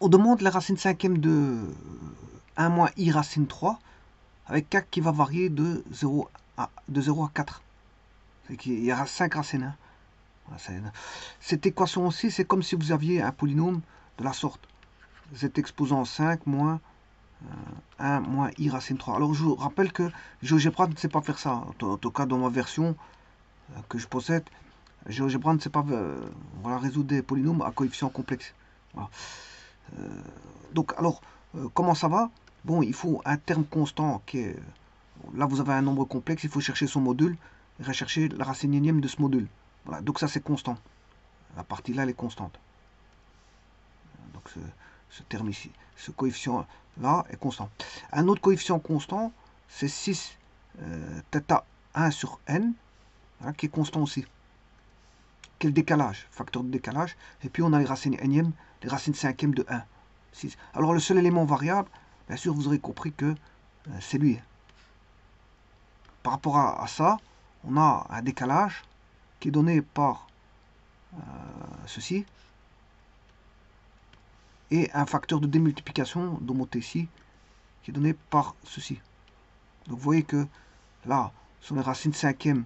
On demande la racine cinquième de 1 moins i racine 3 avec k qui va varier de 0 à 4. Il y aura 5 racines. Hein. Voilà, cette équation aussi, c'est comme si vous aviez un polynôme de la sorte. Z exposant 5 moins 1 moins i racine 3. Alors je vous rappelle que GeoGebra ne sait pas faire ça. En tout cas, dans ma version que je possède, GeoGebra ne sait pas voilà, résoudre des polynômes à coefficients complexes. Voilà. Donc, alors, comment ça va? Bon, il faut un terme constant qui est... Là, vous avez un nombre complexe, il faut chercher son module et rechercher la racine énième de ce module. Voilà, donc ça, c'est constant. La partie là, elle est constante. Donc, ce terme ici, ce coefficient là est constant. Un autre coefficient constant, c'est 6 θ 1 sur n, voilà, qui est constant aussi. Quel décalage, facteur de décalage. Et puis on a les racines énièmes, les racines cinquièmes de 1. 6. Alors le seul élément variable, bien sûr, vous aurez compris que c'est lui. Par rapport à ça, on a un décalage qui est donné par ceci et un facteur de démultiplication d'homothétie qui est donné par ceci. Donc vous voyez que là, ce sont les racines cinquièmes,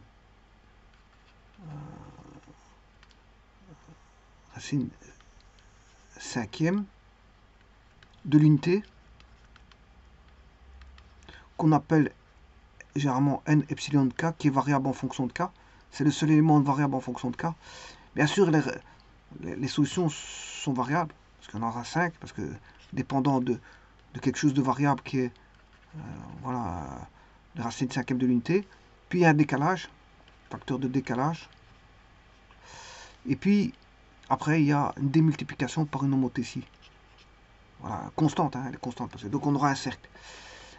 racines cinquièmes de l'unité qu'on appelle généralement n epsilon de k qui est variable en fonction de k. C'est le seul élément variable en fonction de k. Bien sûr, les solutions sont variables, parce qu'il y en aura 5, parce que dépendant de quelque chose de variable qui est voilà, la racine cinquième de l'unité. Puis il y a un décalage, facteur de décalage. Et puis, après, il y a une démultiplication par une homothétie. Voilà, constante, hein, elle est constante. Parce que, donc on aura un cercle.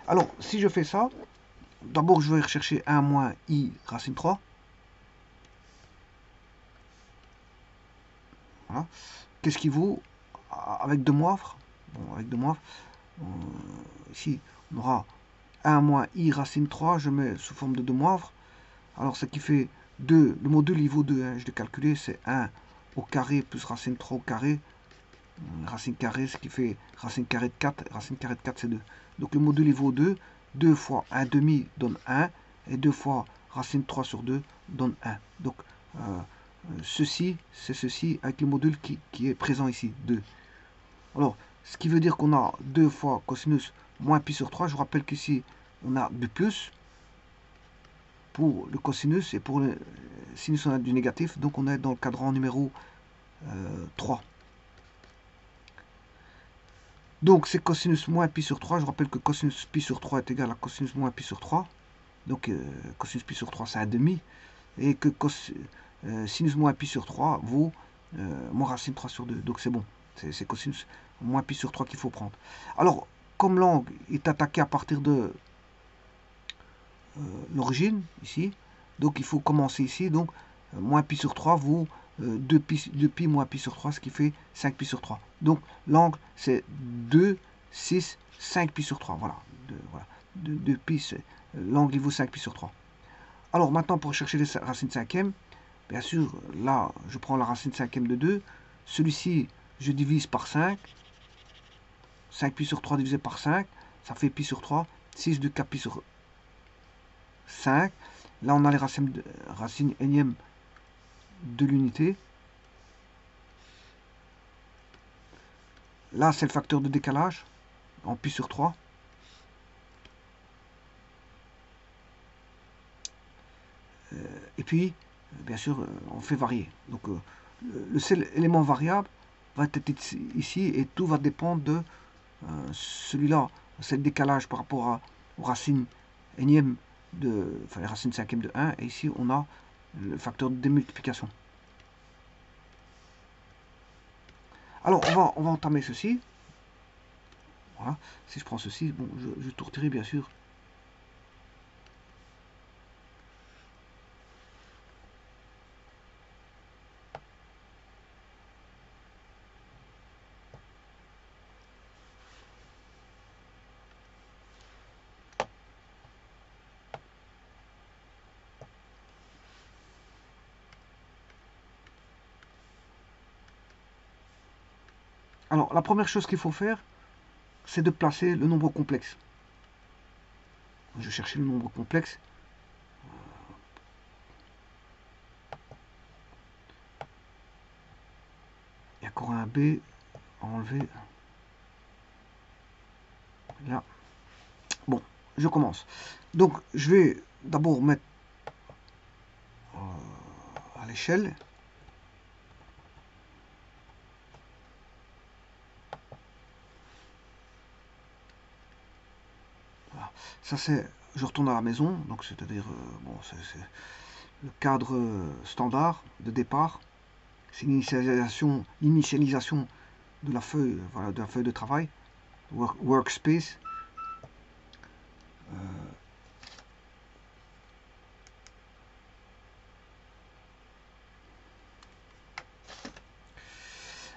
Alors, si je fais ça, d'abord je vais rechercher 1 moins i racine 3. Voilà. Qu'est-ce qui vaut avec 2 moivres? Bon, avec 2 moivres, ici, on aura 1 moins i racine 3, je mets sous forme de 2 moivres. Alors, ce qui fait 2, le module il vaut 2, hein, je l'ai calculé, c'est 1 au carré plus racine 3 au carré. Racine carrée, ce qui fait racine carrée de 4, racine carrée de 4 c'est 2. Donc le module il vaut 2, 2 fois 1 demi donne 1, et 2 fois racine 3 sur 2 donne 1. Donc ceci, c'est ceci avec le module qui est présent ici, 2. Alors, ce qui veut dire qu'on a 2 fois cosinus moins pi sur 3. Je vous rappelle qu'ici, on a du plus pour le cosinus et pour le sinus, on a du négatif. Donc, on est dans le cadran numéro 3. Donc, c'est cosinus moins pi sur 3. Je vous rappelle que cosinus pi sur 3 est égal à cosinus moins pi sur 3. Donc, cosinus pi sur 3, c'est 1 demi. Et que sinus moins pi sur 3 vaut moins racine 3 sur 2. Donc, c'est bon. C'est cosinus moins pi sur 3 qu'il faut prendre. Alors, comme l'angle est attaqué à partir de l'origine, ici, donc il faut commencer ici. Donc, moins pi sur 3 vaut 2pi moins pi sur 3, ce qui fait 5pi sur 3. Donc, l'angle, c'est 2, 6, 5pi sur 3. Voilà. 2pi, l'angle, il vaut 5pi sur 3. Alors, maintenant, pour chercher les racines cinquièmes, bien sûr, là, je prends la racine cinquième de 2. Celui-ci, je divise par 5. 5pi sur 3 divisé par 5, ça fait pi sur 3. 6 de 4pi sur 5. Là, on a les racines énièmes de l'unité. Là, c'est le facteur de décalage en pi sur 3. Et puis, bien sûr, on fait varier. Donc, le seul élément variable va être ici et tout va dépendre de celui-là. C'est le décalage par rapport aux racines énièmes enfin les racines cinquièmes de 1. Et ici, on a le facteur de démultiplication. Alors, on va entamer ceci. Voilà. Si je prends ceci, bon, je vais tout retirer, bien sûr. Alors, la première chose qu'il faut faire, c'est de placer le nombre complexe. Je vais chercher le nombre complexe. Il y a encore un B à enlever. Là. Bon, je commence. Donc, je vais d'abord mettre à l'échelle. Voilà. Ça, c'est... Je retourne à la maison. Donc, c'est-à-dire... bon, c'est le cadre standard de départ. C'est l'initialisation de la feuille, voilà, de la feuille de travail. Workspace.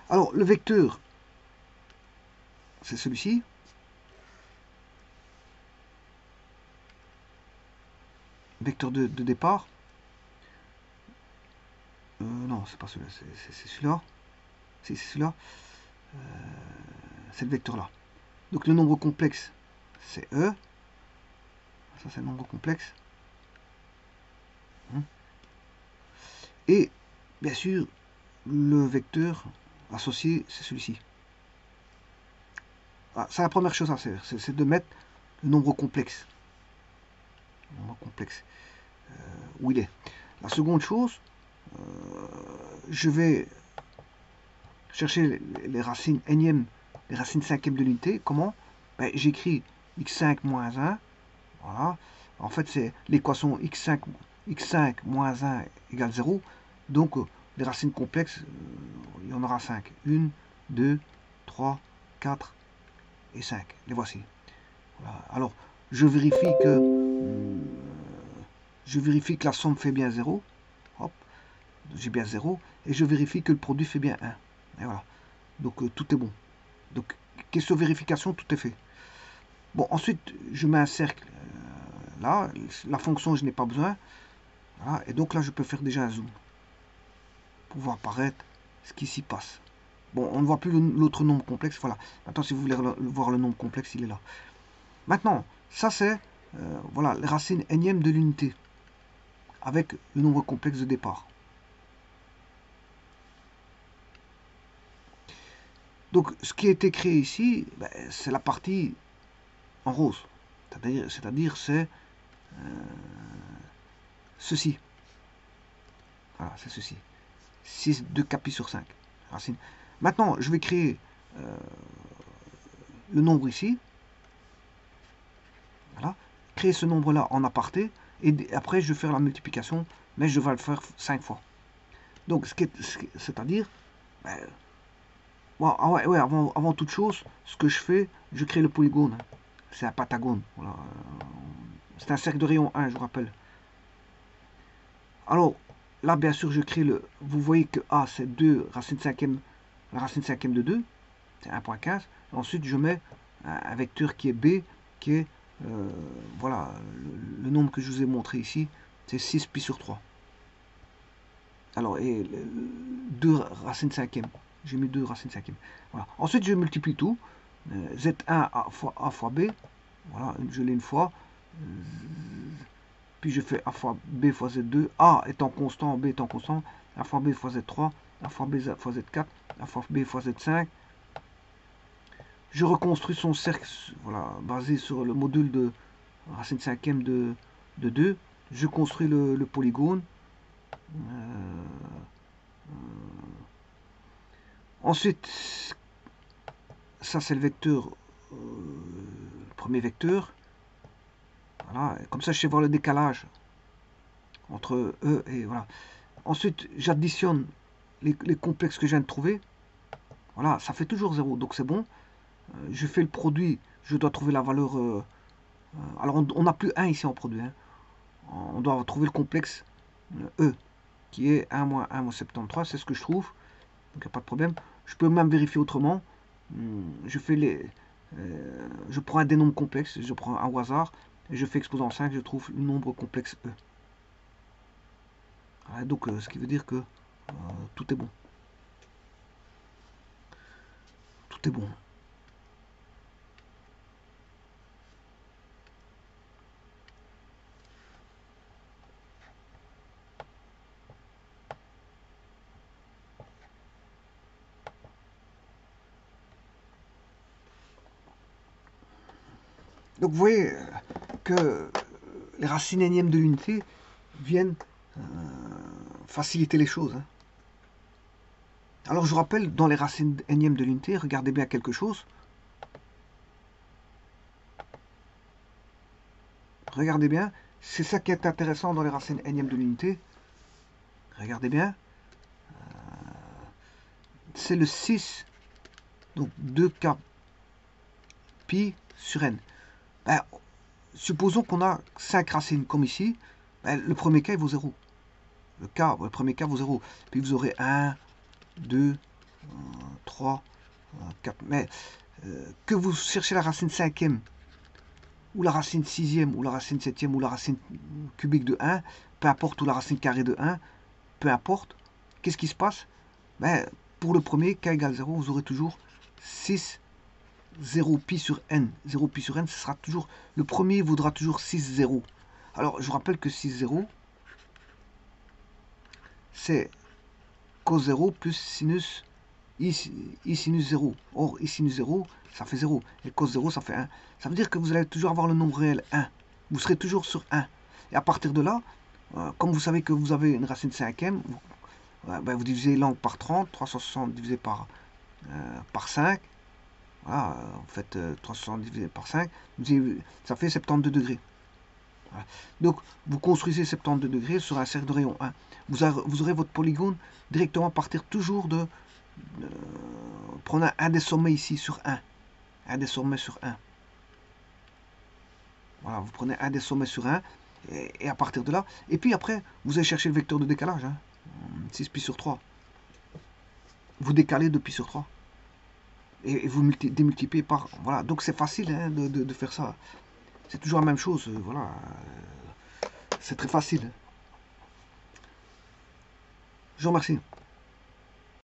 Alors, le vecteur, c'est celui-ci. Vecteur de départ. Non, c'est pas celui-là, c'est celui-là. C'est celui-là. C'est le vecteur-là. Donc, le nombre complexe, c'est E. Ça, c'est le nombre complexe. Et, bien sûr, le vecteur associé, c'est celui-ci. Ah, c'est la première chose à faire, c'est de mettre le nombre complexe. Le nombre complexe. Où il est. La seconde chose, je vais chercher les racines énièmes, les racines cinquièmes de l'unité. Comment? Ben, j'écris x5 moins 1. Voilà. En fait, c'est l'équation x5 moins 1 égale 0. Donc, les racines complexes, il y en aura 5. 1, 2, 3, 4 et 5. Les voici. Voilà. Alors, je vérifie que la somme fait bien 0. Hop, j'ai bien 0. Et je vérifie que le produit fait bien 1. Et voilà. Donc, tout est bon. Donc, question vérification, tout est fait. Bon, ensuite, je mets un cercle là. La fonction, je n'ai pas besoin. Voilà. Et donc là, je peux faire déjà un zoom pour voir apparaître ce qui s'y passe. Bon, on ne voit plus l'autre nombre complexe. Voilà. Maintenant, si vous voulez voir le nombre complexe, il est là. Maintenant, ça c'est voilà, les racines énièmes de l'unité avec le nombre complexe de départ. Donc, ce qui a été créé ici, ben, c'est la partie en rose. C'est-à-dire, c'est ceci. Voilà, c'est ceci. 6 de capi sur 5. Racine. Maintenant, je vais créer le nombre ici. Voilà. Créer ce nombre-là en aparté. Et après, je vais faire la multiplication. Mais je vais le faire 5 fois. Donc, c'est-à-dire... Ben, bon, ouais, avant toute chose, ce que je fais, je crée le polygone. C'est un pentagone. Voilà. C'est un cercle de rayon 1, je vous rappelle. Alors, là, bien sûr, je crée le... Vous voyez que A, c'est 2 racine cinquième, la racine cinquième de 2. C'est 1.15. Ensuite, je mets un vecteur qui est B, qui est... voilà, le nombre que je vous ai montré ici, c'est 6 pi sur 3. Alors, et 2 racines cinquième. J'ai mis 2 racines cinquième. Voilà. Ensuite, je multiplie tout. Z1 A fois B. Voilà, je l'ai une fois. Puis je fais A fois B fois Z2. A étant constant, B étant constant. A fois B fois Z3. A fois B fois Z4. A fois B fois Z5. Je reconstruis son cercle, voilà, basé sur le module de racine cinquième de 2. Je construis le polygone. Ensuite, ça c'est le vecteur, le premier vecteur. Voilà, comme ça je sais voir le décalage entre E et voilà. Ensuite, j'additionne les complexes que je viens de trouver. Voilà, ça fait toujours 0, donc c'est bon. Je fais le produit, je dois trouver la valeur. Alors on n'a plus 1 ici en produit. Hein. On doit trouver le complexe E, qui est 1 moins 1 moins 73, c'est ce que je trouve. Donc il n'y a pas de problème. Je peux même vérifier autrement. Je fais je prends un des nombres complexes, je prends un au hasard, et je fais exposant 5, je trouve le nombre complexe E. Voilà, donc ce qui veut dire que tout est bon. tout est bon. Donc vous voyez que les racines énièmes de l'unité viennent faciliter les choses. Hein. Alors je vous rappelle, dans les racines énièmes de l'unité, regardez bien quelque chose. Regardez bien, c'est ça qui est intéressant dans les racines énièmes de l'unité. Regardez bien. C'est le 6, donc 2k pi sur n. Ben, supposons qu'on a 5 racines comme ici. Ben, le premier cas il vaut 0. Le premier cas vaut 0. Puis vous aurez 1, 2, 3, 4. Mais que vous cherchez la racine cinquième, ou la racine sixième, ou la racine septième, ou la racine cubique de 1, peu importe, ou la racine carrée de 1, peu importe, qu'est-ce qui se passe? Ben, pour le premier, k égale 0, vous aurez toujours 6, 0 pi sur n. 0 pi sur n, ce sera toujours, le premier vaudra toujours 6, 0. Alors, je vous rappelle que 6, 0, c'est cos 0 plus sinus i sinus 0. Or, i sinus 0, ça fait 0. Et cos 0, ça fait 1. Ça veut dire que vous allez toujours avoir le nombre réel 1. Vous serez toujours sur 1. Et à partir de là, comme vous savez que vous avez une racine cinquième, vous divisez l'angle par 30, 360 divisé par 5. Voilà, vous faites 360 divisé par 5, ça fait 72 degrés. Voilà. Donc, vous construisez 72 degrés sur un cercle de rayon 1. Vous aurez votre polygone directement à partir toujours de prendre un des sommets ici sur 1. Un des sommets sur 1. Voilà, vous prenez un des sommets sur 1. Et à partir de là, et puis après, vous allez chercher le vecteur de décalage. Hein, 6 pi sur 3. Vous décalez de pi sur 3. Et vous démultipliez par... Voilà, donc c'est facile hein, de faire ça. C'est toujours la même chose. Voilà. C'est très facile. Je vous remercie.